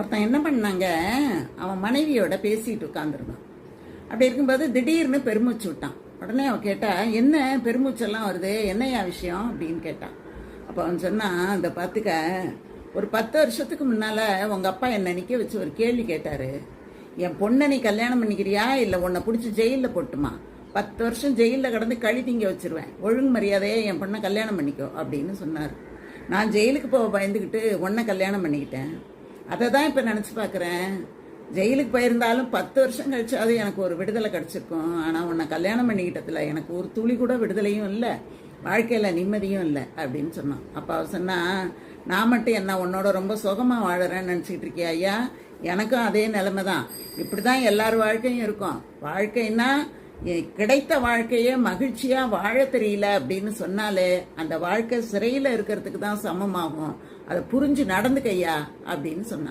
ஒருத்தன் என்ன பண்ணாங்க, அவன் மனைவியோட பேசிட்டு உட்காந்துருந்தான். அப்படி இருக்கும்போது திடீர்னு பெருமூச்சு விட்டான். உடனே அவன் கேட்டா, என்ன பெருமூச்செல்லாம் வருது, என்னையா விஷயம் அப்படின்னு கேட்டான். அப்போ அவன் சொன்னான், இந்த பார்த்துக்க, ஒரு 10 வருஷத்துக்கு முன்னால் உங்கள் அப்பா என்னை நிற்க வச்சு ஒரு கேள்வி கேட்டார். என் பொண்ணை நீ கல்யாணம் பண்ணிக்கிறியா இல்லை உன்னை பிடிச்சி ஜெயிலில் போட்டுமா? 10 வருஷம் ஜெயிலில் கடந்து கழி திங்க வச்சிருவேன், ஒழுங்கு மரியாதையே என் பொண்ணை கல்யாணம் பண்ணிக்கோ அப்படின்னு சொன்னார். நான் ஜெயிலுக்கு போக பயந்துக்கிட்டு உன்னை கல்யாணம் பண்ணிக்கிட்டேன். அதை தான் இப்போ நினச்சி பார்க்குறேன். ஜெயிலுக்கு போயிருந்தாலும் 10 வருஷம் கழிச்சாவது எனக்கு ஒரு விடுதலை கிடச்சிருக்கும். ஆனால் உன்னை கல்யாணம் பண்ணிக்கிட்டதில் எனக்கு ஒரு துளி கூட விடுதலையும் இல்லை, வாழ்க்கையில் நிம்மதியும் இல்லை அப்படின்னு சொன்னான். அப்போ அவ சொன்னா, நான் மட்டும் என்ன உன்னோட ரொம்ப சுகமாக வாழறேன்னு நினச்சிக்கிட்டு இருக்கியா? ஐயா, எனக்கும் அதே நிலைமை தான். இப்படி தான் எல்லார் வாழ்க்கையும் இருக்கும். வாழ்க்கைன்னா கிடைத்த வாழ்க்கையே மகிழ்ச்சியாக வாழ தெரியல அப்படின்னு சொன்னாலே அந்த வாழ்க்கை சிறையில் இருக்கிறதுக்கு தான் சமமாகும். அதை புரிஞ்சு நடந்துக்கையா அப்படின்னு சொன்னான்.